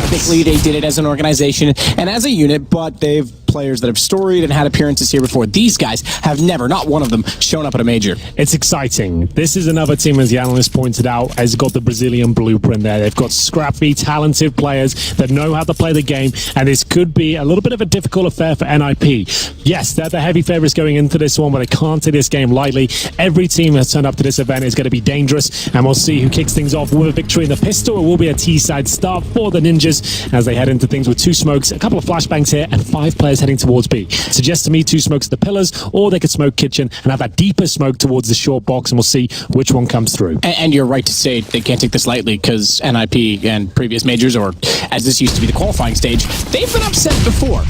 Typically, they did it as an organization and as a unit, but they've players that have storied and had appearances here before. These guys have never, not one of them, shown up at a major. It's exciting. This is another team, as the analyst pointed out, has got the Brazilian blueprint there. They've got scrappy, talented players that know how to play the game, and this could be a little bit of a difficult affair for NiP. Yes, they're the heavy favorites going into this one, but they can't take this game lightly. Every team that's turned up to this event is going to be dangerous, and we'll see who kicks things off with a victory in the pistol. It will be a T-side start for the Ninjas as they head into things with 2 smokes, a couple of flashbangs here, and 5 players heading towards B. Suggests to me 2 smokes at the pillars, or they could smoke kitchen and have that deeper smoke towards the short box, and we'll see which one comes through. And you're right to say they can't take this lightly, because NiP and previous majors, or as this used to be the qualifying stage, they've been upset before.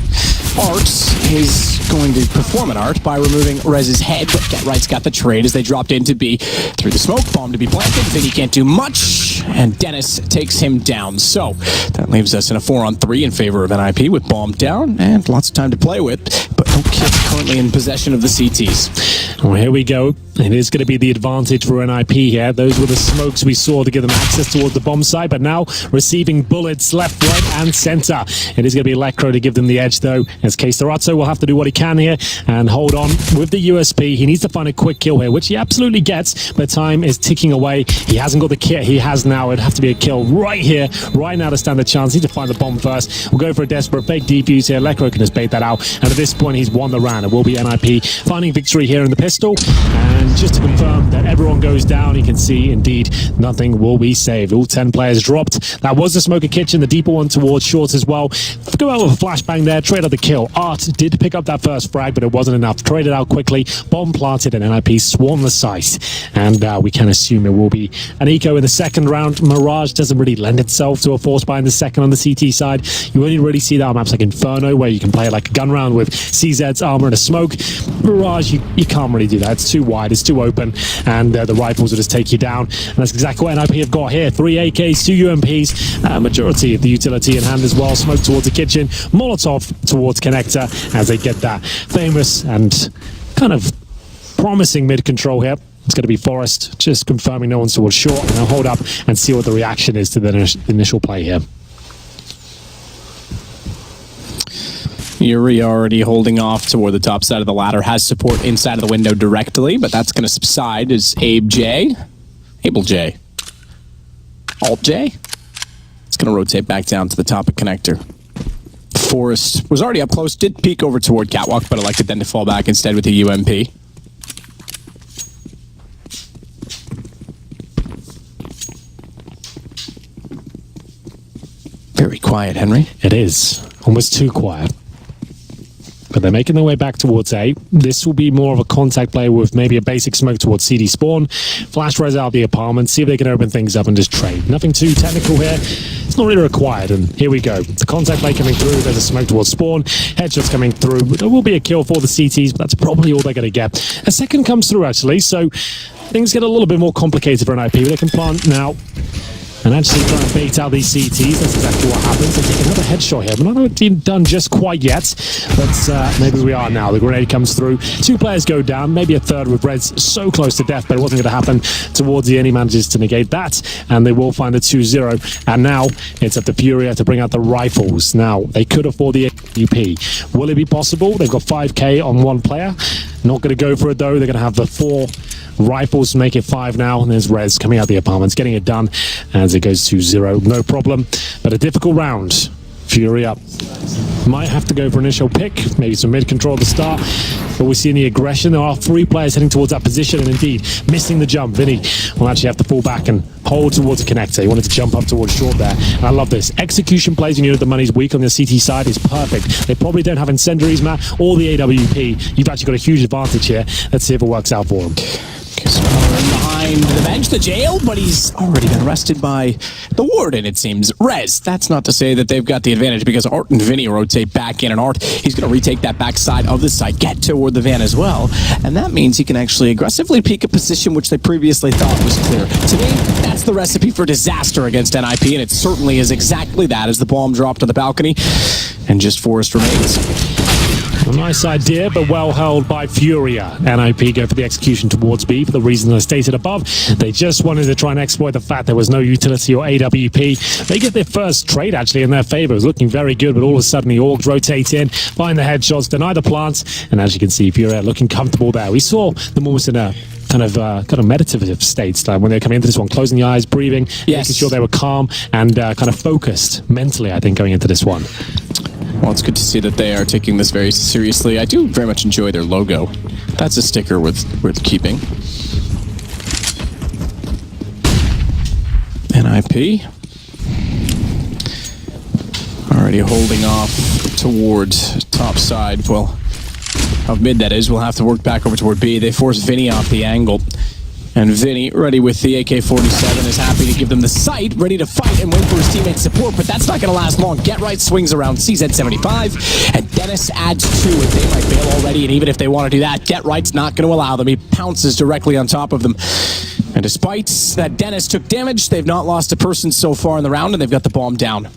Art is going to perform an art by removing Rez's head, but Get Right's got the trade as they dropped into B through the smoke bomb to be planted. Vinny can't do much, and Dennis takes him down. So that leaves us in a 4-on-3 in favor of NiP with bomb down and lots of time to play with, but no kids currently in possession of the CTs. Well, here we go. It is going to be the advantage for NiP here. Those were the smokes we saw to give them access towards the bomb side, but now receiving bullets left, right, and center. It is going to be Electro to give them the edge, though, as Katowice will have to do what he can here and hold on with the USP. He needs to find a quick kill here, which he absolutely gets, but time is ticking away. He hasn't got the kit. He has now. It'd have to be a kill right here, right now to stand a chance. Need to find the bomb first. We'll go for a desperate fake defuse here. Electro can just bait that out, and at this point, he's won the round. It will be NiP finding victory here in the pistol, and just to confirm that everyone goes down, you can see indeed nothing will be saved. All 10 players dropped. That was the smoker kitchen, the deeper one towards short as well. Go out with a flashbang there, trade out the kill. Art did pick up that first frag, but it wasn't enough. Traded out quickly, bomb planted, and NiP swarmed the site. And we can assume it will be an eco in the second round. Mirage doesn't really lend itself to a force buy in the second on the CT side. You only really see that on maps like Inferno, where you can play like a gun round with CZ's armor and a smoke. Mirage, you can't really do that. It's too wide, it's too open, and the rifles will just take you down. And that's exactly what NiP have got here. 3 AKs, 2 UMPs, majority of the utility in hand as well. Smoke towards the kitchen, Molotov towards connector as they get that famous and kind of promising mid control here. It's going to be Forest, just confirming no one's towards short, and they'll hold up and see what the reaction is to the initial play here. Yuri already holding off toward the top side of the ladder, has support inside of the window directly, but that's going to subside as Able J, Alt J. It's going to rotate back down to the top of connector. Forrest was already up close, did peek over toward Catwalk, but elected then to fall back instead with the UMP. Very quiet, Henry. It is. Almost too quiet. But they're making their way back towards A. This will be more of a contact play with maybe a basic smoke towards CD spawn. Flash res out the apartment, see if they can open things up and just trade. Nothing too technical here. It's not really required, and here we go. The contact play coming through, there's a smoke towards spawn. Headshots coming through. There will be a kill for the CTs, but that's probably all they're going to get. A second comes through, actually, so things get a little bit more complicated for NiP. They can plant now and actually try and bait out these CTs. That's exactly what happens. They take another headshot here. We're not done just quite yet, but maybe we are now. The grenade comes through. 2 players go down, maybe a third with Reds so close to death, but it wasn't going to happen towards the end. He manages to negate that, and they will find the 2-0. And now it's up to FURIA to bring out the rifles. Now, they could afford the UP. Will it be possible? They've got 5k on 1 player. Not going to go for it, though. They're going to have the 4 rifles to make it 5 now, and there's Rez coming out the apartments, getting it done as it goes 2-0. No problem, but a difficult round. FURIA might have to go for initial pick, maybe some mid control at the start, but we see in the aggression there are 3 players heading towards that position, and indeed missing the jump. Vinny will actually have to fall back and hold towards the connector. He wanted to jump up towards short there, and I love this. Execution plays when you know the money's weak on the CT side is perfect. They probably don't have incendiaries, Matt, or the AWP. You've actually got a huge advantage here. Let's see if it works out for them. Behind the bench, the jail, but he's already been arrested by the warden, it seems. Rez, that's not to say that they've got the advantage, because Art and Vinny rotate back in, and Art, he's going to retake that back side of the site, get toward the van as well, and that means he can actually aggressively peek a position which they previously thought was clear. To me, that's the recipe for disaster against NiP, and it certainly is exactly that as the bomb dropped on the balcony, and just Forrest remains. A nice idea, but well held by FURIA. NiP go for the execution towards B for the reason I stated above. They just wanted to try and exploit the fact there was no utility or AWP. They get their first trade actually in their favor. It was looking very good, but all of a sudden the Orgs rotate in, find the headshots, deny the plants, and as you can see, FURIA looking comfortable there. We saw them almost in a kind of meditative states like when they were coming into this one, closing the eyes, breathing, making sure they were calm and kind of focused mentally, I think, going into this one. Well, it's good to see that they are taking this very seriously. I do very much enjoy their logo. That's a sticker worth keeping. NiP already holding off towards top side. Well, of mid that is. We'll have to work back over toward B. They force Vinny off the angle. And Vinny, ready with the AK-47, is happy to give them the sight, ready to fight and wait for his teammates' support, but that's not going to last long. Get Right swings around CZ75, and Dennis adds to it. They might bail already, and even if they want to do that, Get Right's not going to allow them. He pounces directly on top of them. And despite that Dennis took damage, they've not lost a person so far in the round, and they've got the bomb down.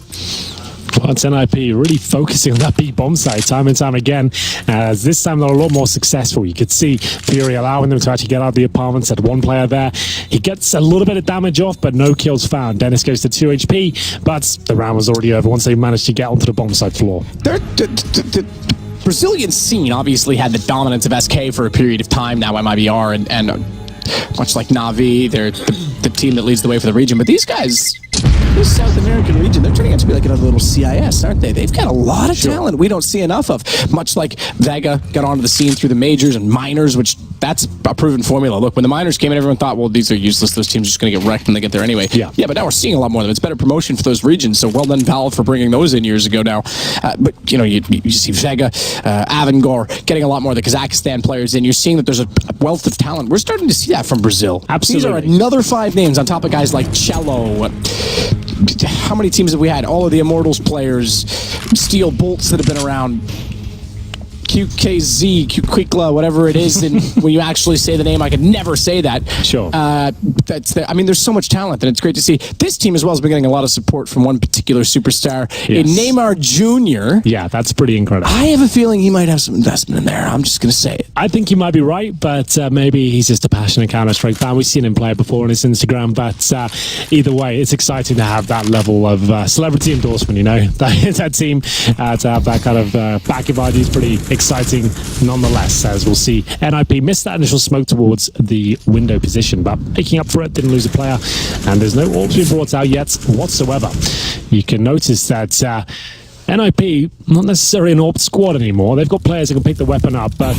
Well, it's NiP really focusing on that B bomb site time and time again, as this time they're a lot more successful. You could see FURIA allowing them to actually get out of the apartments. Had one player there. He gets a little bit of damage off, but no kills found. Dennis goes to 2 HP, but the round was already over once they managed to get onto the bomb site floor. The Brazilian scene obviously had the dominance of SK for a period of time now, MIBR, and much like Na'Vi, they're the team that leads the way for the region. But these guys, this South American region, they're turning out to be like another little CIS, aren't they? They've got a lot of talent we don't see enough of. Much like Vega got onto the scene through the majors and minors, which that's a proven formula. Look, when the minors came in, everyone thought, well, these are useless. Those teams are just going to get wrecked when they get there anyway. Yeah, but now we're seeing a lot more of them. It's better promotion for those regions. So well done, Valve, for bringing those in years ago now. But, you know, you see Vega, Avangor getting a lot more of the Kazakhstan players in. You're seeing that there's a wealth of talent. We're starting to see that from Brazil. Absolutely. These are another 5 names on top of guys like Cello. How many teams have we had? All of the Immortals players, Steel Bolts that have been around, QKZ, Quickla, whatever it is, and when you actually say the name, I could never say that. Sure. I mean, there's so much talent, and it's great to see. This team as well has been getting a lot of support from one particular superstar, in Neymar Jr. Yeah, that's pretty incredible. I have a feeling he might have some investment in there. I'm just going to say it. I think you might be right, but maybe he's just a passionate Counter-Strike fan. We've seen him play before on his Instagram, but either way, it's exciting to have that level of celebrity endorsement, you know. That team, to have that kind of backing behind is pretty exciting nonetheless, as we'll see. NiP missed that initial smoke towards the window position, but making up for it, didn't lose a player, and there's no orbs being brought out yet whatsoever. You can notice that NiP, not necessarily an AWP squad anymore. They've got players who can pick the weapon up, but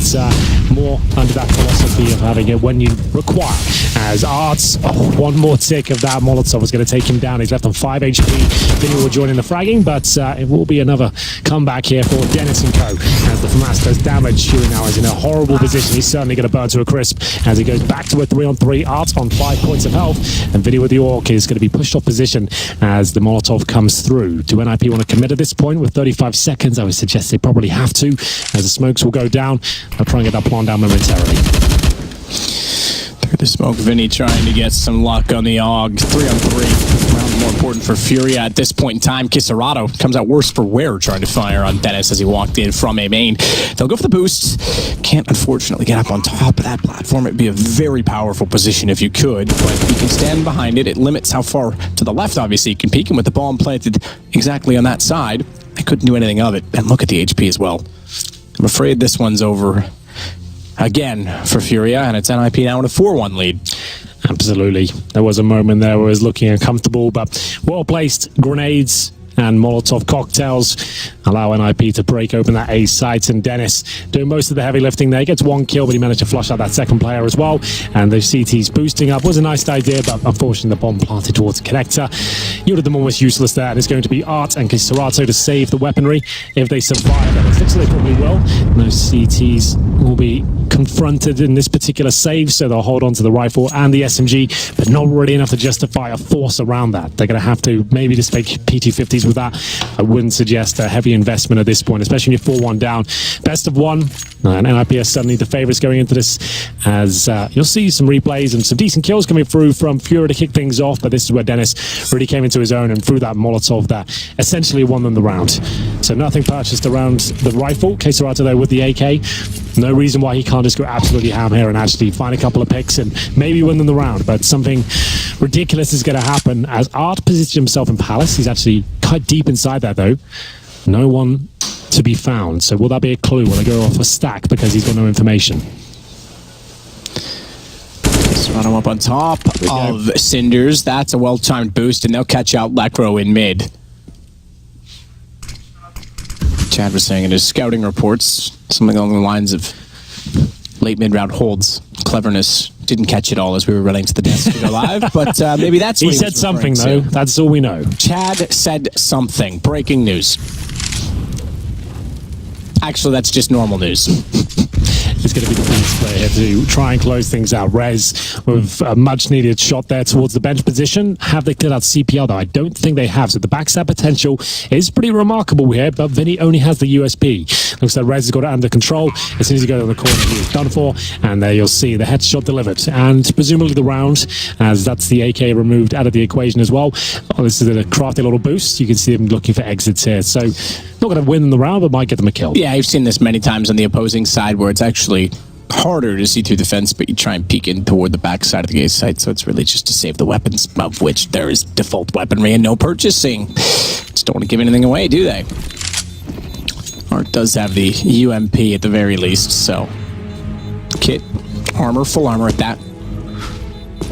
more under that philosophy of having it when you require. As Arts, one more tick of that Molotov was going to take him down. He's left on 5 HP. Vinny will join in the fragging, but it will be another comeback here for Dennis and co. As the FAMAS does damage, Huey now is in a horrible position. He's certainly going to burn to a crisp as he goes back to a 3-on-3. Arts on 5 points of health, and Vinny with the AWP is going to be pushed off position as the Molotov comes through. Do NiP want to commit at this point? With 35 seconds, I would suggest they probably have to, as the smokes will go down. They'll try and get that plan down momentarily. Through the smoke, Vinny trying to get some luck on the AUG. 3-on-3. Round more important for FURIA at this point in time. Kisarato comes out worse for wear, trying to fire on Dennis as he walked in from a main. They'll go for the boost. Can't unfortunately get up on top of that platform. It'd be a very powerful position if you could, but you can stand behind it. It limits how far to the left, obviously, you can peek, and with the bomb planted exactly on that side, I couldn't do anything of it. And look at the HP as well. I'm afraid this one's over again for FURIA, and it's NiP now in a 4-1 lead. Absolutely. There was a moment there where it was looking uncomfortable, but well-placed grenades and Molotov cocktails allow NiP to break open that A site, and Dennis doing most of the heavy lifting there. He gets 1 kill, but he managed to flush out that second player as well, and the CT's boosting up was a nice idea, but unfortunately the bomb planted towards the connector yielded them almost useless there, and it's going to be Art and Kisarato to save the weaponry if they survive, and it looks like they probably will. Those CTs will be confronted in this particular save, so they'll hold on to the rifle and the SMG, but not really enough to justify a force around that. They're going to have to maybe just make P250s with that, I wouldn't suggest a heavy investment at this point, especially when you're 4-1 down. Best of one, and NiP are suddenly the favourites going into this, as you'll see some replays and some decent kills coming through from FURIA to kick things off, but this is where Dennis really came into his own and threw that Molotov that essentially won them the round. So nothing purchased around the rifle. Katowice though with the AK. No reason why he can't just go absolutely ham here and actually find a couple of picks and maybe win them the round, but something ridiculous is going to happen as Art positions himself in Palace. He's actually quite deep inside that though. No one to be found. So will that be a clue? Will they go off a stack because he's got no information? Run him up on top of Cinders. That's a well-timed boost, and they'll catch out Lekro in mid. Chad was saying in his scouting reports, something along the lines of late mid-round holds. Cleverness didn't catch it all as we were running to the desk to go live, but maybe that's what he said something, though. That's all we know. Chad said something. Breaking news. Actually, that's just normal news. It's going to be the Beast player here to try and close things out. Rez with a much-needed shot there towards the bench position. Have they cleared out CPL, though? I don't think they have. So the backstab potential is pretty remarkable here, but Vinny only has the USP. Looks like Rez has got it under control. As soon as he goes on the corner, he's done for. And there you'll see the headshot delivered. And presumably the round, as that's the AK removed out of the equation as well. Oh, this is a crafty little boost. You can see them looking for exits here. So not going to win the round, but might get them a kill. Yeah, I've seen this many times on the opposing side where it's actually harder to see through the fence, but you try and peek in toward the back side of the gate site, so it's really just to save the weapons, of which there is default weaponry and no purchasing. Just don't want to give anything away, do they? Art does have the UMP at the very least, so kit, armor, full armor at that.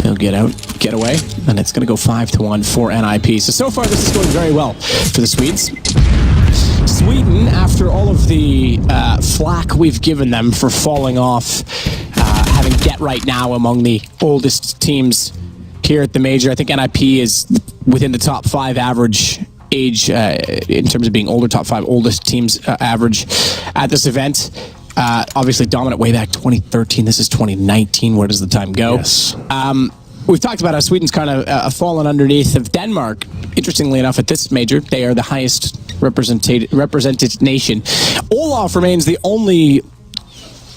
He'll get out, get away, and it's going to go 5-1 for NiP. So far this is going very well for the Swedes. Sweden, after all of the flack we've given them for falling off, having get right now among the oldest teams here at the major, I think NiP is within the top 5 average age in terms of being older, top 5 oldest teams average at this event. Obviously dominant way back 2013. This is 2019. Where does the time go? Yes. We've talked about how Sweden's kind of fallen underneath of Denmark. Interestingly enough, at this major, they are the highest represented nation. Olaf remains the only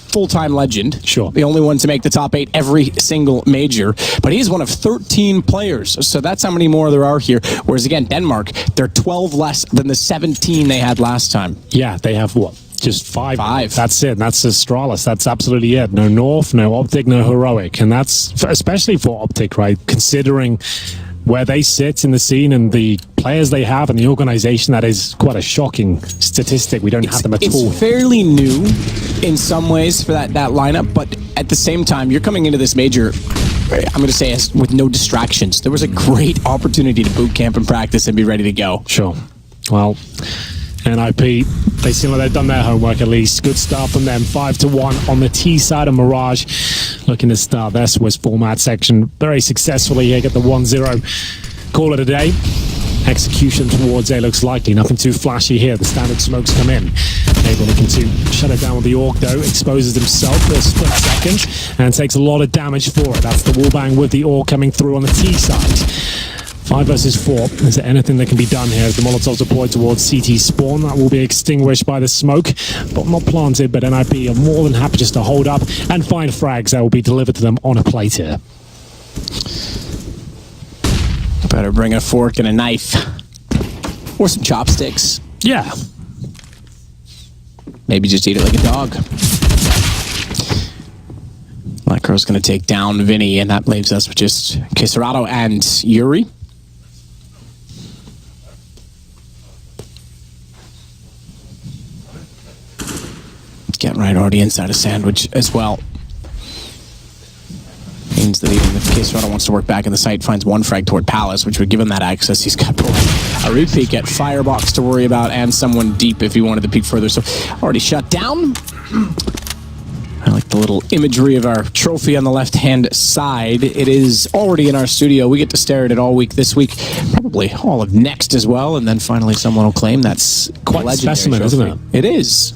full-time legend. Sure. The only one to make the top 8 every single major. But he's one of 13 players. So that's how many more there are here. Whereas again, Denmark, they're 12 less than the 17 they had last time. Yeah, they have what? Just 5. 5. That's it. That's Astralis. That's absolutely it. No North, no Optic, no Heroic. And that's especially for Optic, right? Considering where they sit in the scene and the players they have and the organization, that is quite a shocking statistic. We don't have them at all. It's fairly new in some ways for that lineup, but at the same time, you're coming into this major, I'm going to say, with no distractions. There was a great opportunity to boot camp and practice and be ready to go. Sure. Well, NiP, they seem like they've done their homework at least. Good start from them. 5-1 on the T side of Mirage. Looking to start their Swiss format section very successfully here. Get the 1-0. Call it a day. Execution towards A looks likely. Nothing too flashy here. The standard smokes come in. Able looking to shut it down with the Orc though. Exposes himself for a split second and takes a lot of damage for it. That's the wallbang with the Orc coming through on the T side. 5 versus 4. Is there anything that can be done here as the Molotovs deployed towards CT spawn? That will be extinguished by the smoke, but not planted. But NiP are more than happy just to hold up and find frags that will be delivered to them on a plate here. Better bring a fork and a knife. Or some chopsticks. Yeah. Maybe just eat it like a dog. Lekro's going to take down Vinny, and that leaves us with just Kisarato and Yuri. Get right already inside a sandwich as well. Means that even if Kisarato wants to work back in the site, finds one frag toward Palace, which would give him that access. He's got a root peek at Firebox to worry about, and someone deep if he wanted to peek further. So already shut down. I like the little imagery of our trophy on the left-hand side. It is already in our studio. We get to stare at it all week this week, probably all of next as well, and then finally someone will claim that's quite a specimen, trophy. isn't it? It is.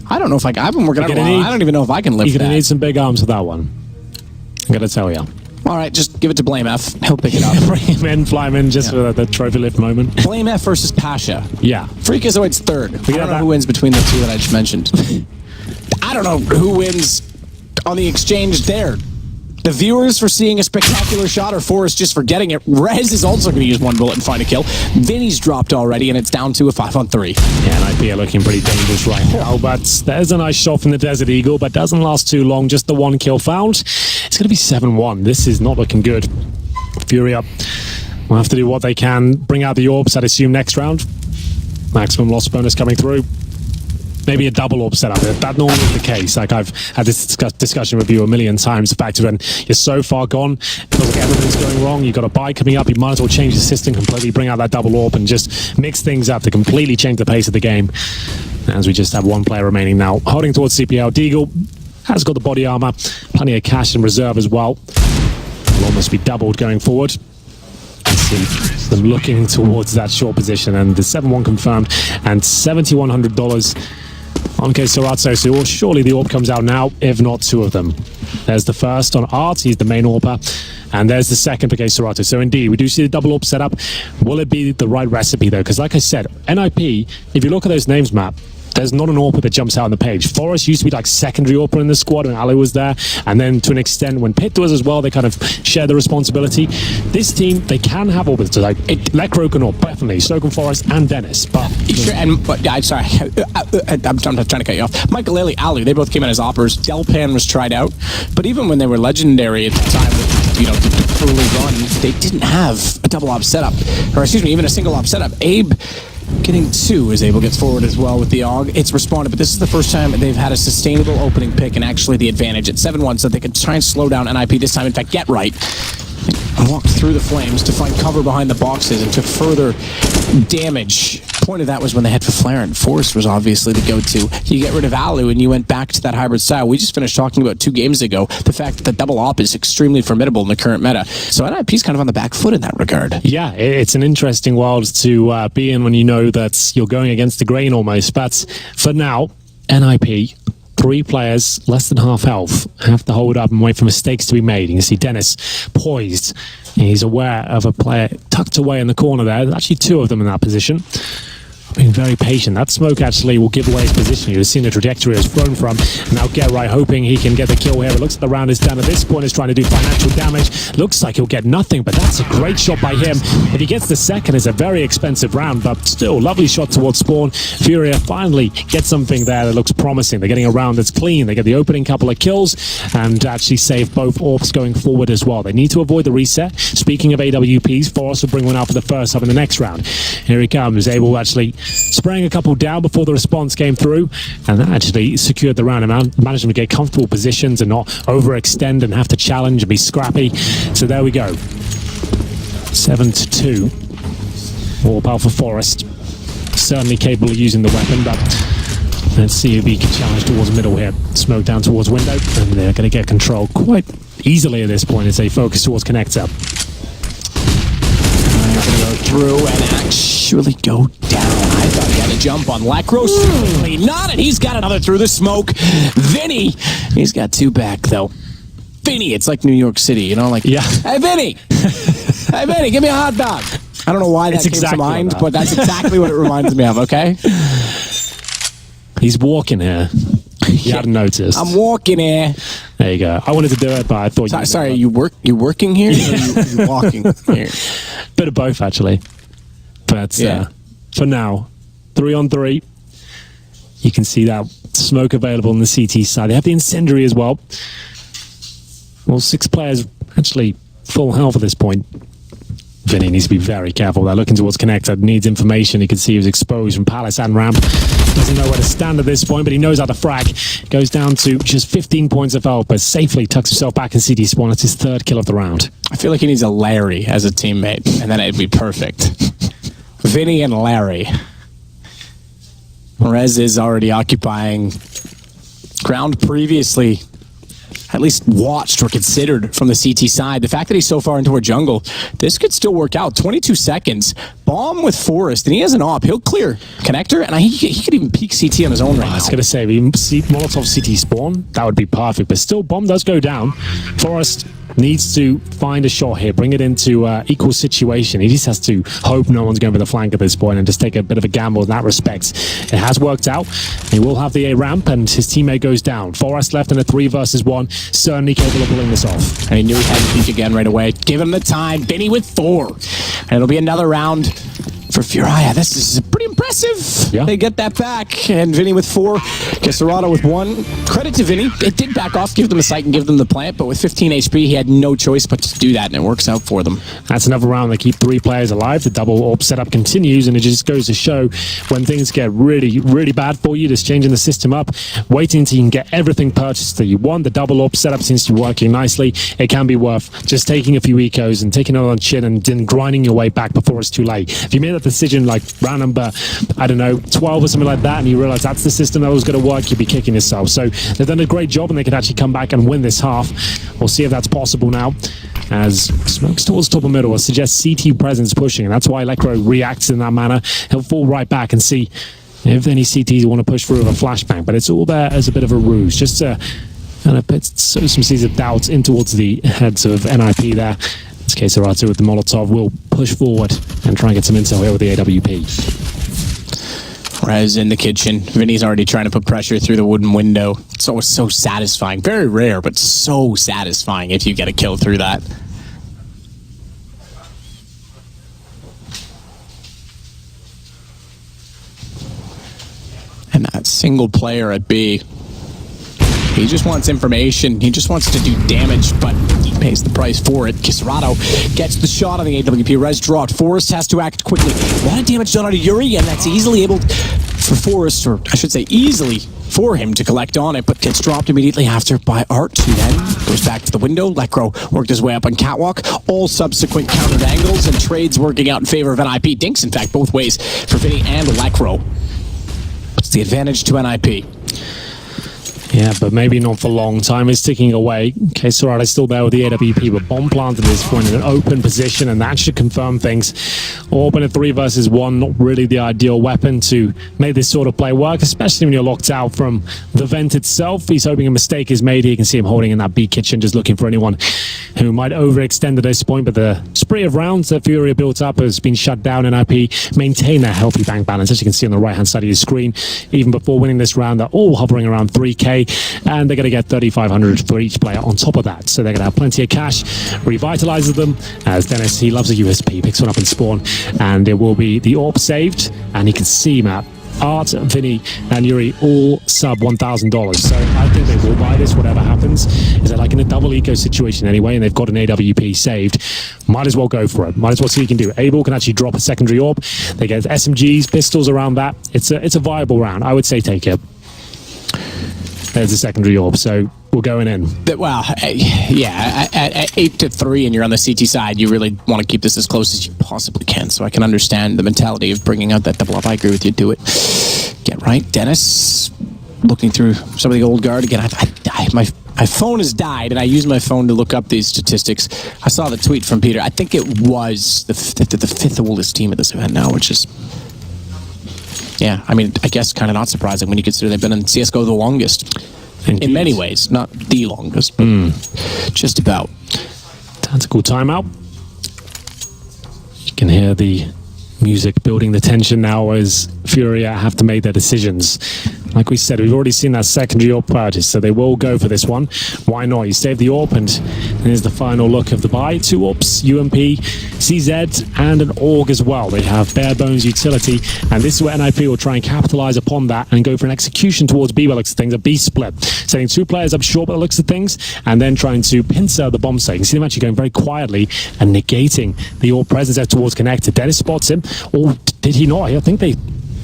I don't know if I've been working on it. I don't even know if I can lift that. You're going to need some big arms for that one. I'm going to tell you. All right, just give it to Blame F. He'll pick it up. Bring him in, fly him in, just for the trophy lift moment. Blame F versus Pasha. Yeah. Freakazoid's third. I don't know who wins between the two that I just mentioned. I don't know who wins on the exchange there. The viewers for seeing a spectacular shot, or Forrest just for getting it. Rez is also going to use one bullet and find a kill. Vinny's dropped already, and it's down to a 5-on-3. Yeah, NiP are looking pretty dangerous right now, but there's a nice shot from the Desert Eagle, but doesn't last too long. Just the one kill found. It's going to be 7-1. This is not looking good. FURIA will have to do what they can. Bring out the orbs, I'd assume, next round. Maximum loss bonus coming through. Maybe a double orb setup. That normally is the case. Like, I've had this discussion with you a million times. The fact of when you're so far gone, it feels like everything's going wrong. You've got a buy coming up. You might as well change the system completely, bring out that double orb, and just mix things up to completely change the pace of the game. As we just have one player remaining now, holding towards CPL. Deagle has got the body armor, plenty of cash in reserve as well. Will almost be doubled going forward. See them looking towards that short position, and the 7-1 confirmed, and $7,100 on Katowice, so surely the orb comes out now, if not two of them. There's the first on Art, he's the main orber, and there's the second for Katowice. So indeed, we do see the double orb setup. Will it be the right recipe though? Because like I said, NiP, if you look at those names, Matt, there's not an AWPer that jumps out on the page. Forrest used to be like secondary AWPer in the squad when Ali was there, and then to an extent when Pitt was as well, they kind of share the responsibility. This team, they can have AWPers, so like Lekro can AWP, definitely, so can Forrest and Dennis. But I'm sorry, I'm trying to cut you off. Michael Ali, they both came in as AWPers. Delpan was tried out, but even when they were legendary at the time, you know, the early run, they didn't have a double op setup, or excuse me, even a single op setup. Abe, getting two as Abel gets forward as well with the AUG. It's responded, but this is the first time they've had a sustainable opening pick and actually the advantage at 7-1, so they can try and slow down NiP this time. In fact, get right. And walked through the flames to find cover behind the boxes and took further damage. Point of that was when they had Flaren. Forrest was obviously the go-to. You get rid of Alu and you went back to that hybrid style. We just finished talking about 2 games ago the fact that the double op is extremely formidable in the current meta. So NiP's kind of on the back foot in that regard. Yeah, it's an interesting world to be in when you know that you're going against the grain almost. But for now, NiP, 3 players, less than half health, have to hold up and wait for mistakes to be made. You can see Dennis poised. He's aware of a player tucked away in the corner there. There's actually 2 of them in that position. Being very patient. That smoke actually will give away his position. You've seen the trajectory it's thrown from. Now Get Right hoping he can get the kill here. It looks like the round is done at this point. Is trying to do financial damage. Looks like he'll get nothing, but that's a great shot by him. If he gets the second, it's a very expensive round, but still, lovely shot towards spawn. FURIA finally gets something there that looks promising. They're getting a round that's clean. They get the opening couple of kills and actually save both AWPs going forward as well. They need to avoid the reset. Speaking of AWPs, Forrest will bring one out for the first time in the next round. Here he comes, able to actually spraying a couple down before the response came through, and that actually secured the round and managed them to get comfortable positions and not overextend and have to challenge and be scrappy. So there we go. 7-2. All power for Forrest. Certainly capable of using the weapon, but let's see if he can challenge towards middle here. Smoke down towards window, and they're going to get control quite easily at this point as they focus towards connector. Go through and actually go down. I thought he had a jump on Lekro. Certainly not, and he's got another through the smoke. Vinny, he's got 2 back though. Vinny, it's like New York City, you know, like, yeah. Hey Vinny, hey Vinny, give me a hot dog. I don't know why that came to mind, but that's exactly what it reminds me of. Okay, he's walking here. You hadn't noticed. I'm walking here. There you go. I wanted to do it, but I thought sorry, you working here? Or you walking here? Bit of both, actually. But yeah. For now, 3-on-3. You can see that smoke available on the CT side. They have the incendiary as well. Well, 6 players actually full health at this point. Vinny needs to be very careful. They're looking towards connector. Needs information. You can see he was exposed from Palace and Ramp. Doesn't know where to stand at this point, but he knows how to frag. Goes down to just 15 points of health, but safely tucks himself back in CD spawn. It's his 3rd kill of the round. I feel like he needs a Larry as a teammate, and then it'd be perfect. Vinny and Larry. Rez is already occupying ground previously at least watched or considered from the CT side. The fact that he's so far into our jungle, this could still work out. 22 seconds. Bomb with Forrest, and he has an op. He'll clear connector, and he could even peek CT on his own right now. I was going to say, if you see Molotov CT spawn, that would be perfect. But still, bomb does go down. Forrest needs to find a shot here, bring it into equal situation. He just has to hope no one's going for the flank at this point and just take a bit of a gamble in that respect. It has worked out. He will have the A ramp, and his teammate goes down. Forrest left in a 3 versus 1, certainly capable of pulling this off. And he knew he had to peek again right away. Give him the time. Vinny with 4. And it'll be another round for FURIA. This is pretty impressive. Yeah. They get that back. And Vinny with 4. Katowice with 1. Credit to Vinny. It did back off, give them a sight and give them the plant, but with 15 HP, he had no choice but to do that, and it works out for them. That's another round. They keep 3 players alive. The double AWP setup continues, and it just goes to show when things get really, really bad for you, just changing the system up, waiting until you can get everything purchased that you want. The double AWP setup seems to be working nicely. It can be worth just taking a few ecos and taking it on chin and then grinding your way back before it's too late. If you made that decision like round number, I don't know, 12 or something like that, and you realize that's the system that was going to work, you'd be kicking yourself. So they've done a great job, and they could actually come back and win this half. We'll see if that's possible now, as smokes towards top of middle suggests CT presence pushing, and that's why Electro reacts in that manner. He'll fall right back and see if any CTs want to push through with a flashbang, but it's all there as a bit of a ruse, just to kind of sow some seeds of doubt in towards the heads of NiP there. In this case, Aratu with the Molotov will push forward and try and get some intel here with the AWP. Rez in the kitchen. Vinny's already trying to put pressure through the wooden window. It's always so satisfying. Very rare, but so satisfying if you get a kill through that. And that single player at B, he just wants information. He just wants to do damage, but he pays the price for it. Katowice gets the shot on the AWP. Rez dropped. Forrest has to act quickly. A lot of damage done on Yuri, and that's easily able for Forrest, or I should say easily for him to collect on it, but gets dropped immediately after by Art, who then goes back to the window. Lekro worked his way up on Catwalk. All subsequent countered angles and trades working out in favor of NiP. Dinks, in fact, both ways for Vinny and Lekro. Puts the advantage to NiP. Yeah, but maybe not for long. Time is ticking away. Katowice is still there with the AWP, but bomb planted at this point in an open position, and that should confirm things. Orb in a 3 versus 1, not really the ideal weapon to make this sort of play work, especially when you're locked out from the vent itself. He's hoping a mistake is made. You can see him holding in that B kitchen, just looking for anyone who might overextend at this point, but the spree of rounds that FURIA built up has been shut down, and NiP maintain their healthy bank balance, as you can see on the right-hand side of your screen. Even before winning this round, they're all hovering around 3K, and they're going to get 3,500 for each player on top of that. So they're going to have plenty of cash, revitalizes them, as Dennis, he loves a USP, picks one up in spawn, and it will be the AWP saved, and you can see, Matt, Art, Vinny, and Yuri all sub $1,000. So I think they will buy this, whatever happens. Is it like in a double eco situation anyway, and they've got an AWP saved? Might as well go for it. Might as well see what you can do. Abel can actually drop a secondary AWP. They get SMGs, pistols around that. It's a viable round. I would say take it. There's a secondary AWP, so we're going in. Well, yeah, at 8-3 and you're on the CT side, you really want to keep this as close as you possibly can. So I can understand the mentality of bringing out that double up. I agree with you. Do it. Get right. Dennis, looking through some of the old guard again. My phone has died, and I use my phone to look up these statistics. I saw the tweet from Peter. I think it was the fifth oldest team at this event now, which is... Yeah, I mean, I guess kind of not surprising when you consider they've been in CSGO the longest. Indeed. In many ways. Not the longest, but just about. Tactical timeout. You can hear the music building the tension now as FURIA have to make their decisions. Like we said, we've already seen that secondary AWP purchase, so they will go for this one. Why not? You save the AWP, and here's the final look of the buy. 2 AWPs, UMP, CZ, and an AUG as well. They have bare bones utility, and this is where NiP will try and capitalize upon that and go for an execution towards B by looks of things, a B split. Setting 2 players up short by the looks of things, and then trying to pincer the bomb site. You can see them actually going very quietly and negating the AWP presence there towards connected. Dennis spots him, or did he not? I think they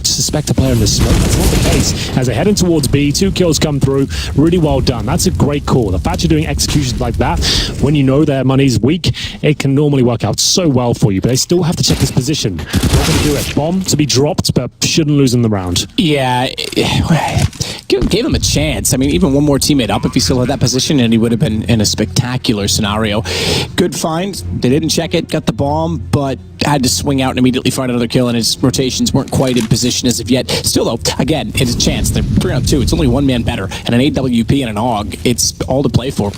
suspect a player in the smoke. That's not the case. As they're heading towards B, 2 kills come through. Really well done. That's a great call. The fact you're doing executions like that, when you know their money's weak, it can normally work out so well for you. But they still have to check this position. Not going to do it. Bomb to be dropped, but shouldn't lose in the round. Yeah, gave him a chance. I mean, even one more teammate up if he still had that position, and he would have been in a spectacular scenario. Good find. They didn't check it, got the bomb, but had to swing out and immediately find another kill, and his rotations weren't quite in position as of yet. Still, though, again, it's a chance. They're 3-on-2. It's only one man better, and an AWP and an AUG. It's all to play for.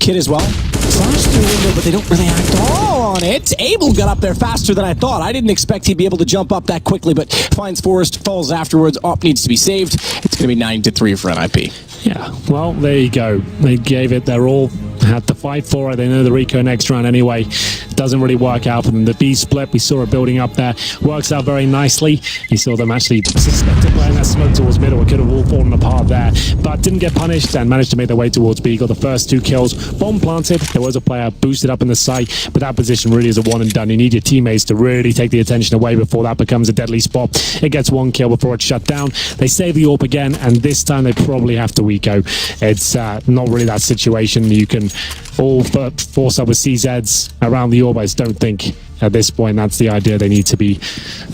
kid as well. Flash through the window, but they don't really act on it. Abel got up there faster than I thought. I didn't expect he'd be able to jump up that quickly, but finds Forrest, falls afterwards. Op needs to be saved. It's going to be 9-3 for NiP. Yeah, well, there you go. They gave it their all, had to fight for it. They know the Rico next round anyway. Doesn't really work out for them. The B split, we saw it building up there. Works out very nicely. You saw them actually suspected playing that smoke towards middle. It could have all fallen apart there, but didn't get punished and managed to make their way towards B. Got the first 2 kills. Bomb planted. There was a player boosted up in the site, but that position really is a one and done. You need your teammates to really take the attention away before that becomes a deadly spot. It gets 1 kill before it's shut down. They save the AWP again, and this time they probably have to eco. It's not really that situation. You can all force up with CZs around the AWP. I just don't think at this point that's the idea they need to be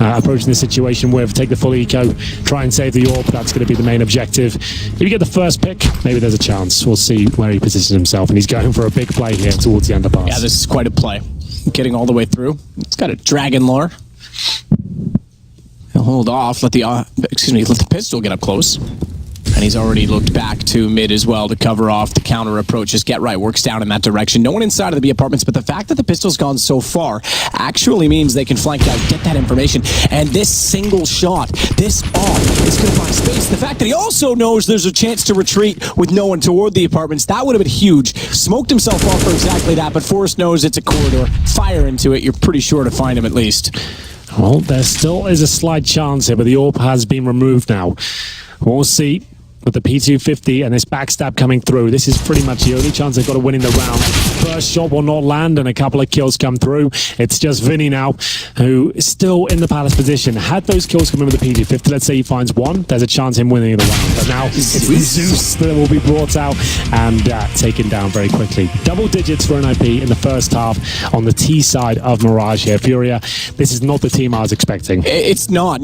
approaching the situation with. Take the full eco, try and save the AWP. That's going to be the main objective. If you get the first pick, maybe there's a chance. We'll see where he positions himself, and he's going for a big play here towards the underpass. Yeah, this is quite a play. Getting all the way through. It's got a dragon lure. He'll hold off, let the pistol get up close. And he's already looked back to mid as well to cover off the counter approach. Just get right, works down in that direction. No one inside of the B apartments, but the fact that the pistol's gone so far actually means they can flank out, get that information. And this single shot, this off, is going to find space. The fact that he also knows there's a chance to retreat with no one toward the apartments, that would have been huge. Smoked himself off for exactly that, but Forrest knows it's a corridor. Fire into it, you're pretty sure to find him at least. Well, there still is a slight chance here, but the AWP has been removed now. We'll see. With the P250 and this backstab coming through, this is pretty much the only chance they've got of winning the round. First shot will not land and a couple of kills come through. It's just Vinny now, who is still in the Palace position. Had those kills come in with the P250, let's say he finds one, there's a chance him winning the round. But now it's Zeus that will be brought out and taken down very quickly. Double digits for NiP in the first half on the T side of Mirage here. Furia, this is not the team I was expecting. It's not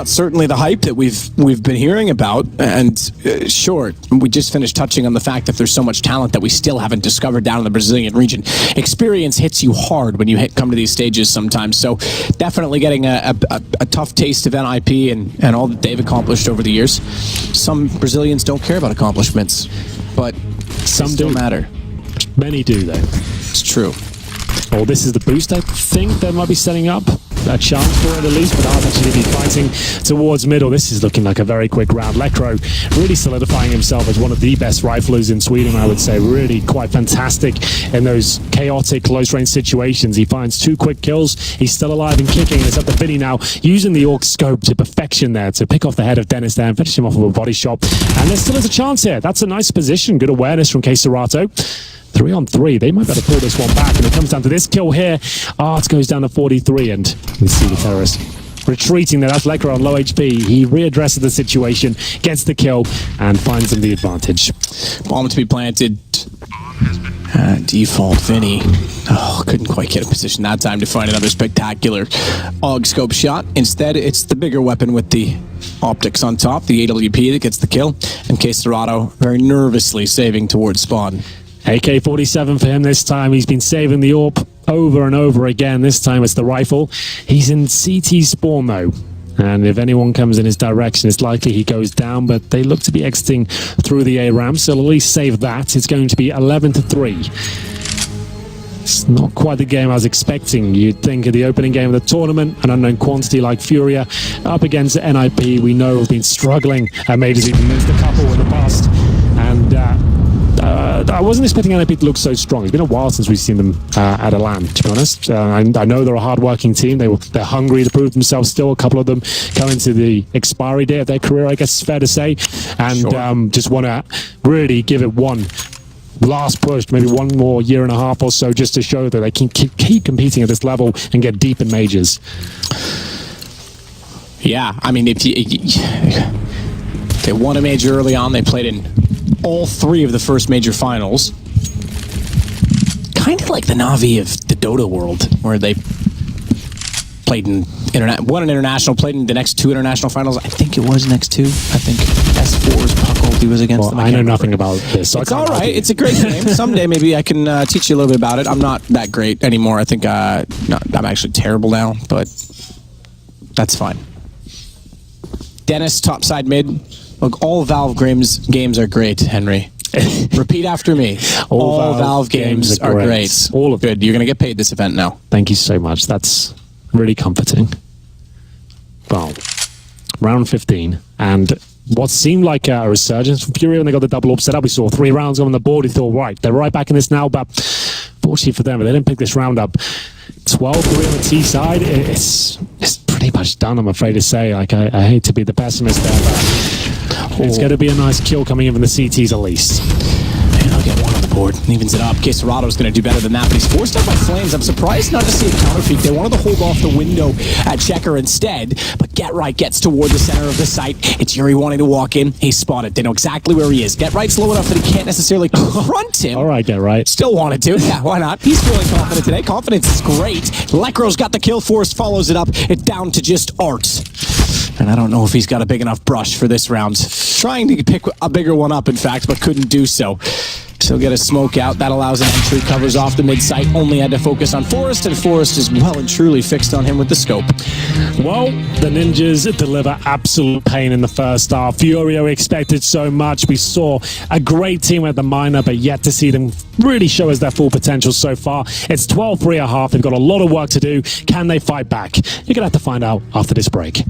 certainly the hype that we've been hearing about, and sure, we just finished touching on the fact that there's so much talent that we still haven't discovered down in the Brazilian region. Experience hits you hard when you come to these stages sometimes, so definitely getting a tough taste of NiP and all that they've accomplished over the years. Some Brazilians don't care about accomplishments, but some do matter. Many do, though. It's true. Oh, this is the boost I think they might be setting up. A chance for it at least, but Art actually be fighting towards middle. This is looking like a very quick round. Lekro really solidifying himself as one of the best riflers in Sweden, I would say. Really quite fantastic in those chaotic close-range situations. He finds 2 quick kills. He's still alive and kicking. It's up to Vinny now, using the AWP scope to perfection there to pick off the head of Dennis there and finish him off with a body shot. And there still is a chance here. That's a nice position. Good awareness from Keserato. 3-on-3, they might better pull this one back, and it comes down to this kill here. Art goes down to 43, and we see the terrorist retreating there. That's Lekra on low HP. He readdresses the situation, gets the kill, and finds him the advantage. Bomb to be planted. Default Vinny. Oh, couldn't quite get a position that time to find another spectacular AUG scope shot. Instead, it's the bigger weapon with the optics on top, the AWP that gets the kill, and Keserato very nervously saving towards spawn. AK-47 for him this time. He's been saving the AWP over and over again. This time it's the rifle. He's in CT spawn though. And if anyone comes in his direction, it's likely he goes down, but they look to be exiting through the A ramp, so at least save that. It's going to be 11-3. It's not quite the game I was expecting. You'd think of the opening game of the tournament, an unknown quantity like Furia, up against NiP. We know have been struggling and majors, even missed a couple in the past. And I wasn't expecting NiP to look so strong. It's been a while since we've seen them at a LAN, to be honest. I know they're a hard-working team. They're hungry to prove themselves still. A couple of them coming to the expiry day of their career, I guess it's fair to say. And sure. Just want to really give it one last push, maybe one more year and a half or so, just to show that they can keep competing at this level and get deep in majors. Yeah, I mean, if they won a major early on, they played in all 3 of the first major finals. Kind of like the Na'Vi of the Dota world, where they played in won an international, played in the next 2 international finals. I think it was next 2. I think S4's Puckle was against them. I know nothing about this. So it's all right. It's a great game. Someday maybe I can teach you a little bit about it. I'm not that great anymore. I think I'm actually terrible now, but that's fine. Dennis, topside mid. Look, all Valve games are great, Henry. Repeat after me. All Valve games are great. All of them. Good. You're going to get paid this event now. Thank you so much. That's really comforting. Well, round 15, and what seemed like a resurgence from FURIA when they got the double AWP set up. We saw 3 rounds on the board. We thought, right, they're right back in this now, but fortunately for them, they didn't pick this round up. 12-3 on the T side. It's pretty much done, I'm afraid to say. Like, I hate to be the pessimist there, but it's going to be a nice kill coming in from the CTs at least. I'll get one on the board. Evens it up. Queserado's going to do better than that, but he's forced out by Flames. I'm surprised not to see a counterfeed. They wanted to hold off the window at Checker instead, but Get Right gets toward the center of the site. It's Yuri wanting to walk in. He's spotted. They know exactly where he is. Get Right's low enough that he can't necessarily confront him. All right, Get Right. Still wanted to. Yeah, why not? He's feeling confident today. Confidence is great. Lekro's got the kill. Force follows it up. It's down to just Art. And I don't know if he's got a big enough brush for this round. Trying to pick a bigger one up, in fact, but couldn't do so. So get a smoke out. That allows an entry. Covers off the mid-site. Only had to focus on Forrest, and Forrest is well and truly fixed on him with the scope. Well, the Ninjas deliver absolute pain in the first half. FURIA expected so much. We saw a great team at the minor, but yet to see them really show us their full potential so far. It's 12-3 a half. They've got a lot of work to do. Can they fight back? You're going to have to find out after this break.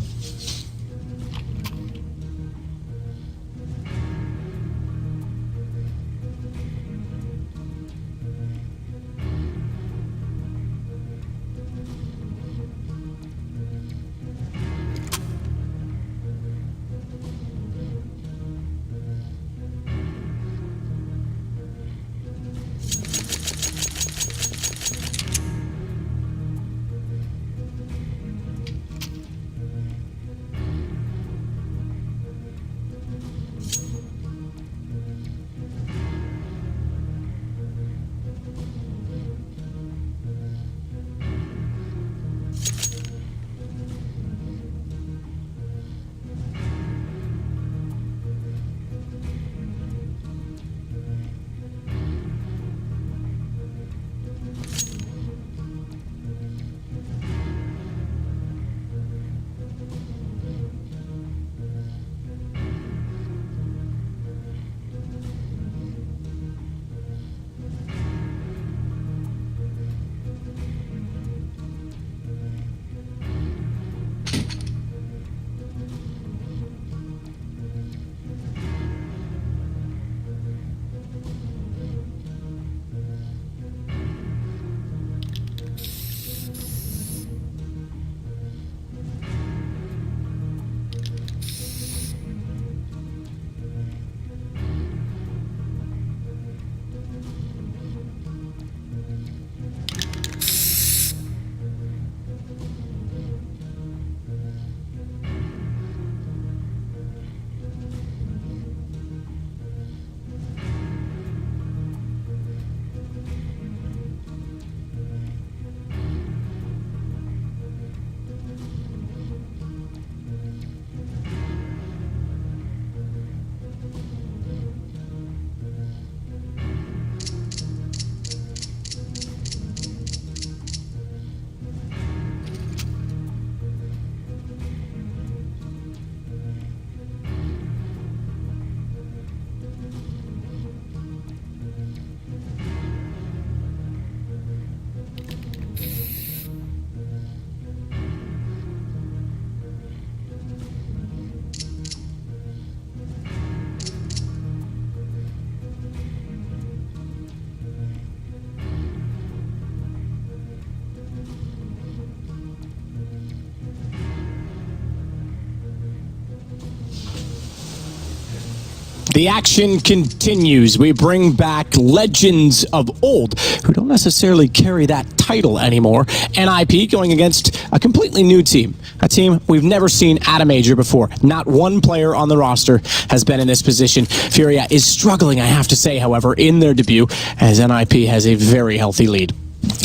The action continues. We bring back legends of old who don't necessarily carry that title anymore. NiP going against a completely new team. A team we've never seen at a major before. Not one player on the roster has been in this position. FURIA is struggling, I have to say, however, in their debut, as NiP has a very healthy lead.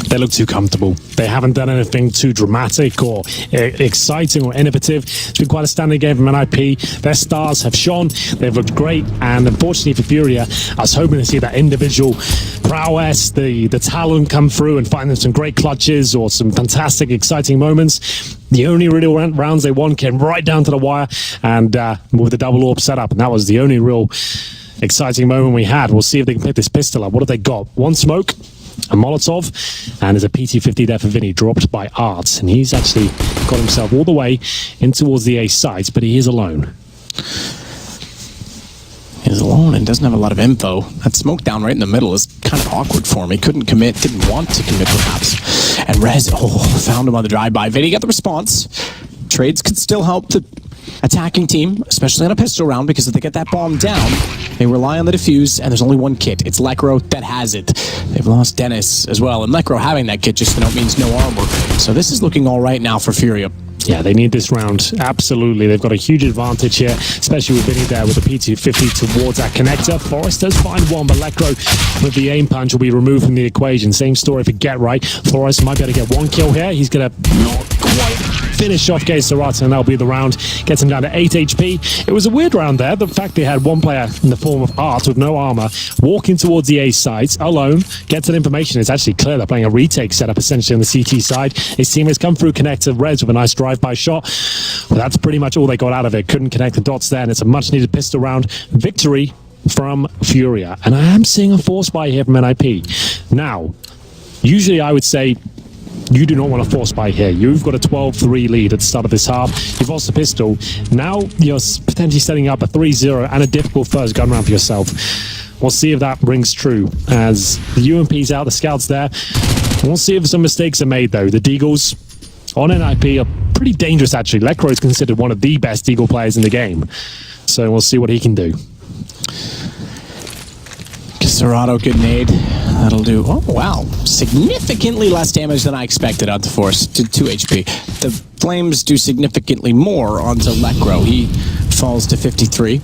They look too comfortable. They haven't done anything too dramatic or exciting or innovative. It's been quite a standard game from NiP. Their stars have shone. They've looked great. And unfortunately for FURIA, I was hoping to see that individual prowess, the talent come through and find them some great clutches or some fantastic, exciting moments. The only real rounds they won came right down to the wire and with the double AWP setup. And that was the only real exciting moment we had. We'll see if they can pick this pistol up. What have they got? One smoke, a Molotov, and there's a PT-50 there for Vinny, dropped by Art. And he's actually got himself all the way in towards the A site, but he is alone. He's alone and doesn't have a lot of info. That smoke down right in the middle is kind of awkward for him. He couldn't commit, didn't want to commit perhaps. And Rez, found him on the drive-by. Vinny got the response. Trades could still help the attacking team, especially on a pistol round, because if they get that bomb down, they rely on the defuse, and there's only one kit. It's Lekro that has it. They've lost Dennis as well, and Lekro having that kit just means no armor. So this is looking all right now for Furia. Yeah, they need this round. Absolutely. They've got a huge advantage here, especially with Vinny there with the PT-50 towards that connector. Forrest does find one, but Lekro with the aim punch will be removed from the equation. Same story for Get Right. Forrest might be able to get one kill here. He's going to not quite finish off Gaze Sarata, and that'll be the round. Gets him down to 8 HP. It was a weird round there. The fact they had one player in the form of Art with no armor walking towards the A site alone, gets that information. It's actually clear they're playing a retake setup essentially on the CT side. His team has come through connector. Rez with a nice drive-by shot. Well, that's pretty much all they got out of it. Couldn't connect the dots there, and it's a much-needed pistol round. Victory from Furia. And I am seeing a force buy here from NiP. Now, usually I would say you do not want to force buy here. You've got a 12-3 lead at the start of this half. You've lost the pistol. Now you're potentially setting up a 3-0 and a difficult first gun round for yourself. We'll see if that rings true as the UMP's out, the scouts there. We'll see if some mistakes are made, though. The Deagles on NiP are pretty dangerous, actually. Lekro is considered one of the best Eagle players in the game. So we'll see what he can do. Serato, good nade. That'll do. Oh, wow. Significantly less damage than I expected onto Force, to 2 HP. The flames do significantly more onto Lekro. He falls to 53.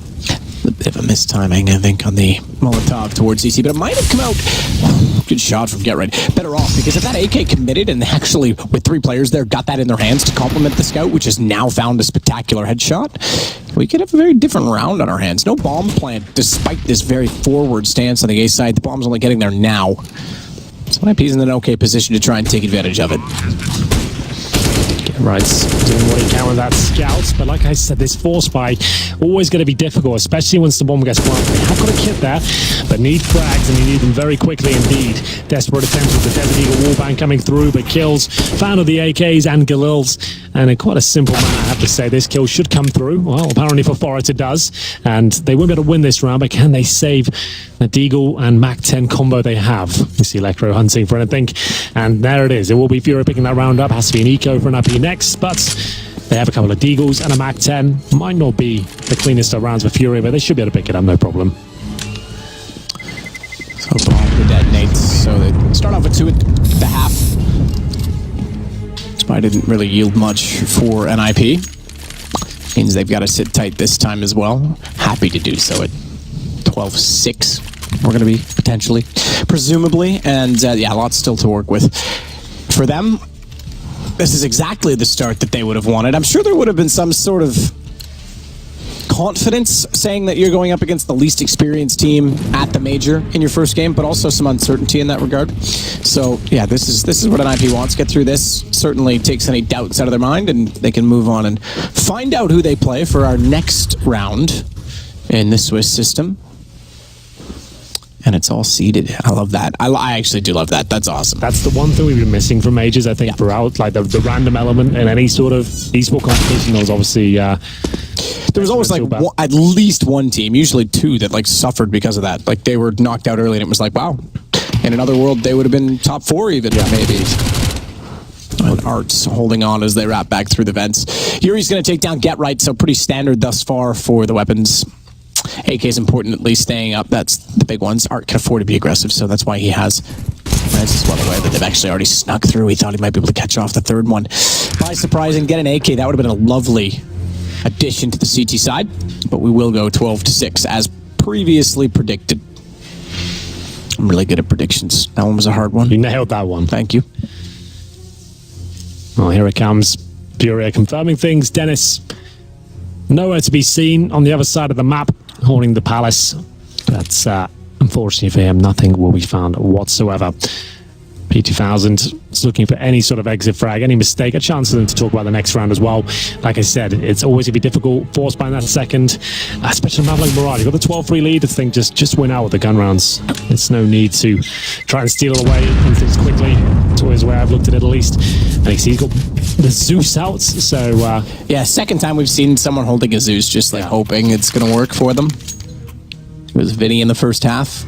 A bit of a mistiming, I think, on the Molotov towards CC, but it might have come out. Good shot from Get Right. Better off, because if that AK committed and actually, with 3 players there, got that in their hands to complement the scout, which has now found a spectacular headshot, we could have a very different round on our hands. No bomb plant, despite this very forward stance on the A side. The bomb's only getting there now. So NiP's in an okay position to try and take advantage of it. Right's doing what he can with that scout, but like I said, this force buy always going to be difficult, especially once the bomb gets planted. They have got a kit there, but need frags, and you need them very quickly indeed. Desperate attempts with the Desert Eagle wallbang coming through, but kills. Fan of the AKs and Galils, and in quite a simple manner, I have to say. This kill should come through. Well, apparently for Forrest it does, and they won't be able to win this round, but can they save the Deagle and Mac-10 combo they have? You see Lekro hunting for anything, and there it is. It will be Furia picking that round up. Has to be an eco for an IP next, but they have a couple of Deagles and a Mac-10. Might not be the cleanest of rounds for Furia, but they should be able to pick it up, no problem. So bomb to detonate. So they start off with 2 at the half. Spy didn't really yield much for NiP. Means they've got to sit tight this time as well. Happy to do so at 12-6. We're going to be potentially, presumably, and yeah, lots still to work with. For them, this is exactly the start that they would have wanted. I'm sure there would have been some sort of confidence saying that you're going up against the least experienced team at the major in your first game, but also some uncertainty in that regard. So yeah, this is what NiP wants. Get through this. Certainly takes any doubts out of their mind, and they can move on and find out who they play for our next round in the Swiss system. And it's all seeded. I love that. I actually do love that. That's awesome. That's the one thing we've been missing from majors, I think, throughout. Like the random element in any sort of esport competition. There was obviously there was always like at least one team, usually 2, that like suffered because of that. Like they were knocked out early, and it was like, wow. In another world, they would have been top 4 even, maybe. And Art's holding on as they wrap back through the vents. Yuri's going to take down Get Right, so pretty standard thus far for the weapons. AK is important, at least staying up. That's the big ones. Art can afford to be aggressive, so that's why he has Reds as well away, but they've actually already snuck through. He thought he might be able to catch off the 3rd one. By surprise and get an AK, that would have been a lovely addition to the CT side, but we will go 12-6 as previously predicted. I'm really good at predictions. That one was a hard one. You nailed that one. Thank you. Well, here it comes. Furia confirming things. Dennis, nowhere to be seen on the other side of the map, holding the palace. But unfortunately for him, nothing will be found whatsoever. P2000 is looking for any sort of exit frag, any mistake, a chance for them to talk about the next round as well. Like I said, it's always going to be difficult. Forced by that second, especially a map like Mirage. You've got the 12-3 lead. I think just win out with the gun rounds. There's no need to try and steal it away and things quickly. That's always the way I've looked at it, at least. And he's got the Zeus out, so... yeah, second time we've seen someone holding a Zeus, just like hoping it's going to work for them. It was Vinny in the first half.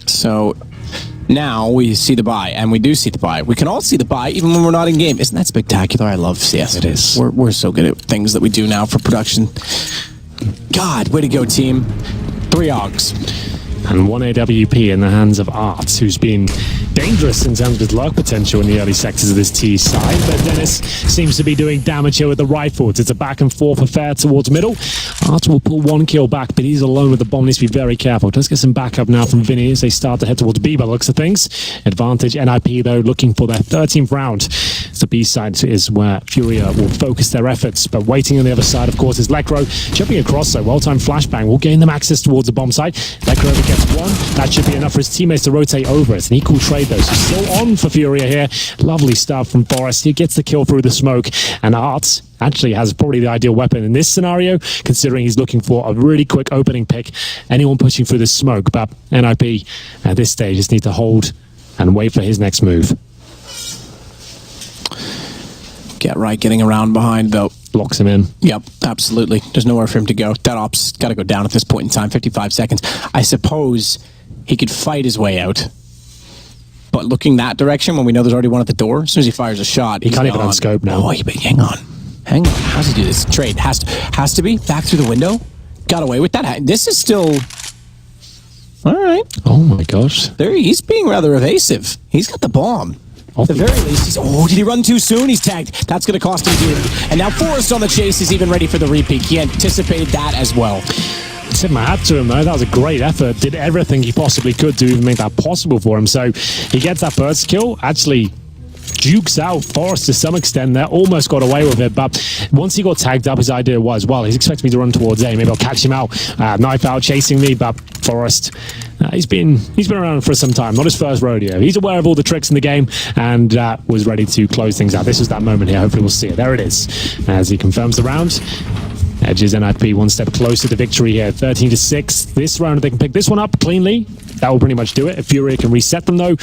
So now we see the buy, and we do see the buy. We can all see the buy even when we're not in game. Isn't that spectacular? I love CS. It is. We're so good at things that we do now for production. God, way to go, team. 3 Augs. And 1 AWP in the hands of Arts, who's been dangerous in terms of his luck potential in the early sectors of this T side. But Dennis seems to be doing damage here with the rifles. It's a back and forth affair towards middle. Arts will pull 1 kill back, but he's alone with the bomb. Needs to be very careful. Does get some backup now from Vinny as they start to head towards B by the looks of things. Advantage NiP, though, looking for their 13th round. The B side is where Furia will focus their efforts. But waiting on the other side, of course, is Lekro. Jumping across, so well-timed flashbang will gain them access towards the bomb site. Lekro gets 1. That should be enough for his teammates to rotate over. It's an equal trade, though. So still on for Furia here. Lovely stuff from Forrest. He gets the kill through the smoke. And Arts actually has probably the ideal weapon in this scenario, considering he's looking for a really quick opening pick. Anyone pushing through the smoke. But NiP, at this stage, just need to hold and wait for his next move. Get right, getting around behind, though. Locks him in. Yep, absolutely. There's nowhere for him to go. That op's got to go down at this point in time. 55 seconds. I suppose he could fight his way out. But looking that direction, when we know there's already one at the door, as soon as he fires a shot, he can't even unscope now. Oh, hang on. Hang on. How's he do this? Trade. Has to be. Back through the window. Got away with that. This is still... All right. Oh, my gosh. He's being rather evasive. He's got the bomb. At the very least, did he run too soon? He's tagged. That's going to cost him dearly. And now Forrest on the chase is even ready for the repeat. He anticipated that as well. Tip my hat to him, though. That was a great effort. Did everything he possibly could to even make that possible for him. So he gets that first kill. Actually jukes out Forrest to some extent there. Almost got away with it, but once he got tagged up, his idea was, well, he's expecting me to run towards A. Maybe I'll catch him out. Knife out, chasing me, but Forrest... he's been around for some time, not his first rodeo. He's aware of all the tricks in the game and was ready to close things out. This was that moment here. Hopefully we'll see it. There it is. As he confirms the round. Edges NiP 1 step closer to victory here. 13-6. This round, if they can pick this one up cleanly, that will pretty much do it. If Furia can reset them, though,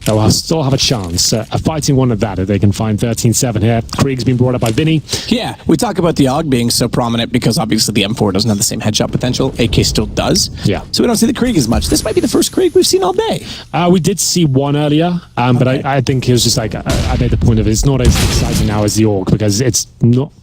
they'll still have a chance. A fighting one of that if they can find 13-7 here. Krieg's been brought up by Vinny. Yeah, we talk about the AUG being so prominent because obviously the M4 doesn't have the same headshot potential. AK still does. Yeah. So we don't see the Krieg as much. This might be the first Krieg we've seen all day. We did see one earlier, but I think it was just like, I made the point of it. It's not as exciting now as the AUG because it's not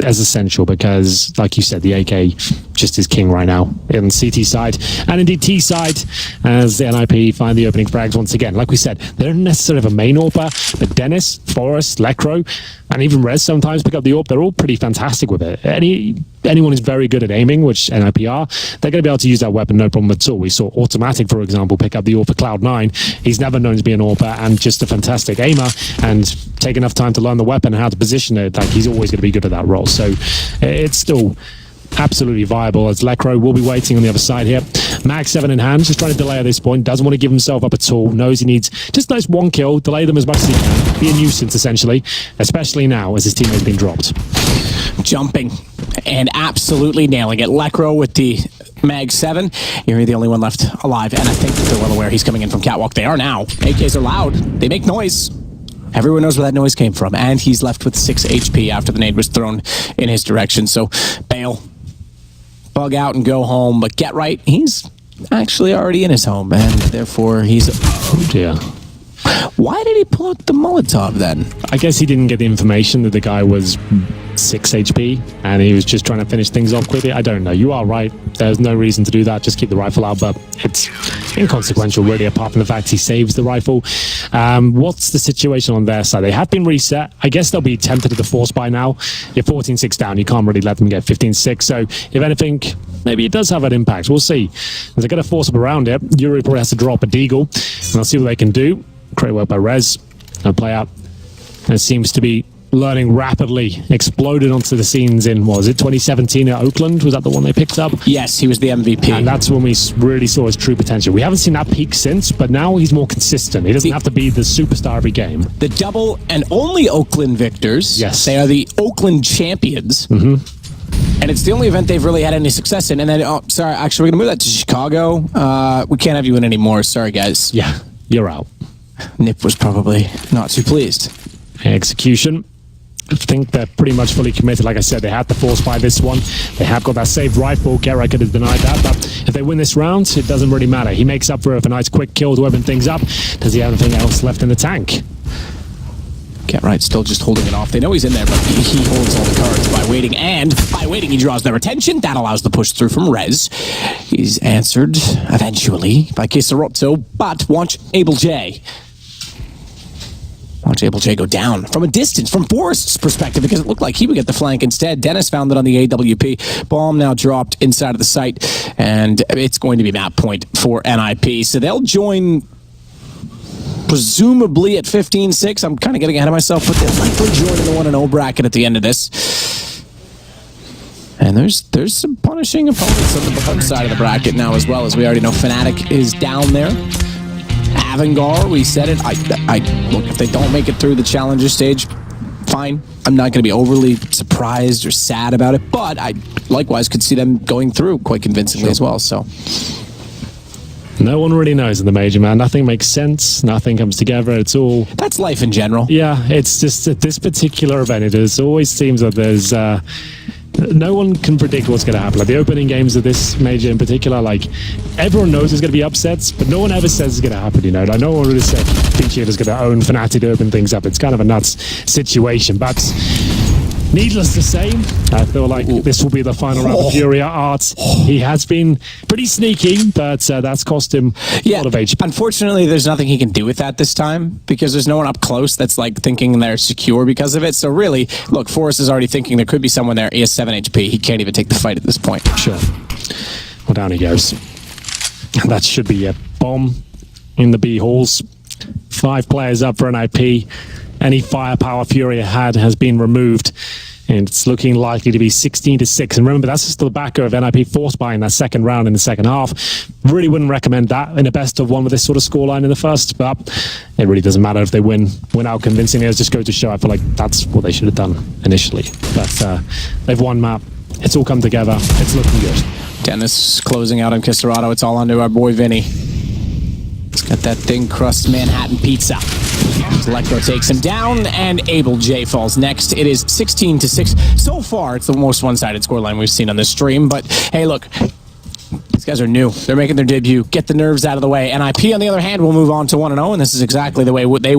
as essential because, like you said, the AK just is king right now in CT side and indeed T side as the NiP find the opening frags once again. Like we said, they don't necessarily have a main AWPer, but Dennis, Forrest, Lekro, and even Rez sometimes pick up the AWP. They're all pretty fantastic with it. Anyone who's very good at aiming, which NiP are, they're going to be able to use that weapon no problem at all. We saw Automatic, for example, pick up the AWP for Cloud9. He's never known to be an AWPer and just a fantastic aimer and take enough time to learn the weapon and how to position it. Like, he's always going to be good at that role. So it's still absolutely viable as Lekro will be waiting on the other side here. Mag 7 in hand, just trying to delay at this point. Doesn't want to give himself up at all. Knows he needs just nice 1 kill, delay them as much as he can. Be a nuisance, essentially, especially now as his teammate's been dropped. Jumping and absolutely nailing it. Lekro with the Mag 7. You're the only one left alive, and I think that they're well aware he's coming in from Catwalk. They are now. AKs are loud. They make noise. Everyone knows where that noise came from, and he's left with 6 HP after the nade was thrown in his direction. So, bail. Bug out and go home, but get right. He's actually already in his home, and therefore he's... Oh, dear. Why did he pull out the Molotov then? I guess he didn't get the information that the guy was 6 HP and he was just trying to finish things off quickly. I don't know. You are right. There's no reason to do that. Just keep the rifle out, but it's inconsequential really, apart from the fact he saves the rifle. What's the situation on their side? They have been reset. I guess they'll be tempted to the force by now. You're 14-6 down. You can't really let them get 15-6. So if anything, maybe it does have an impact. We'll see. As they're going to force up around it, Yuri probably has to drop a deagle and I'll see what they can do. Great work by Rez. I'll play out. And it seems to be learning rapidly, exploded onto the scenes in, what was it, 2017 at Oakland? Was that the one they picked up? Yes, he was the MVP. And that's when we really saw his true potential. We haven't seen that peak since, but now he's more consistent. He doesn't have to be the superstar every game. The double and only Oakland victors. Yes. They are the Oakland champions. And it's the only event they've really had any success in. And then, oh, sorry, actually, we're going to move that to Chicago. We can't have you in anymore. Sorry, guys. Yeah, you're out. NiP was probably not too pleased. Execution. I think they're pretty much fully committed. Like I said, they had to force by this one. They have got that saved rifle. Gerrit could have denied that, but if they win this round, it doesn't really matter. He makes up for it with a nice quick kill to open things up. Does he have anything else left in the tank? Gerrit still just holding it off. They know he's in there, but he holds all the cards by waiting. And by waiting, he draws their attention. That allows the push through from Rez. He's answered eventually by Kisarotto, but watch Able J. Watch Able J go down from a distance, from Forrest's perspective, because it looked like he would get the flank instead. Dennis found it on the AWP. Bomb now dropped inside of the site, and it's going to be map point for NiP. So they'll join presumably at 15-6. I'm kind of getting ahead of myself, but they'll likely join in the 1-0 bracket at the end of this. And there's some punishing opponents on the front side of the bracket now as well, as we already know Fnatic is down there. Avangar, we said it. I look, if they don't make it through the challenger stage, fine. I'm not going to be overly surprised or sad about it, but I likewise could see them going through quite convincingly as well. So no one really knows in the major, man. Nothing makes sense. Nothing comes together. It's all... That's life in general. Yeah, it's just at this particular event, it always seems that there's... no one can predict what's going to happen. Like the opening games of this major in particular, like everyone knows there's going to be upsets, but no one ever says it's going to happen, you know. Like no one really said Peachy is going to own Fnatic to open things up. It's kind of a nuts situation, but needless to say, I feel like this will be the final round of FURIA Arts. He has been pretty sneaky, but that's cost him a lot of HP. Unfortunately, there's nothing he can do with that this time, because there's no one up close that's like thinking they're secure because of it. So really, look, Forrest is already thinking there could be someone there. He has 7 HP. He can't even take the fight at this point. Sure. Well, down he goes. That should be a bomb in the B halls. 5 players up for NiP. Any firepower FURIA had has been removed, and it's looking likely to be 16-6. And remember, that's just the backer of NiP force buying that second round in the second half. Really wouldn't recommend that in a best of one with this sort of scoreline in the first, but it really doesn't matter if they win out convincingly. It's just go to show. I feel like that's what they should have done initially. But they've won map. It's all come together. It's looking good. Dennis closing out on Kisarotto. It's all onto our boy Vinny. He's got that thin crust Manhattan pizza. Electro takes him down, and Able J falls next. It is 16-6. So far, it's the most one-sided scoreline we've seen on this stream. But hey, look, these guys are new. They're making their debut. Get the nerves out of the way. NiP, on the other hand, will move on to 1-0, and this is exactly the way they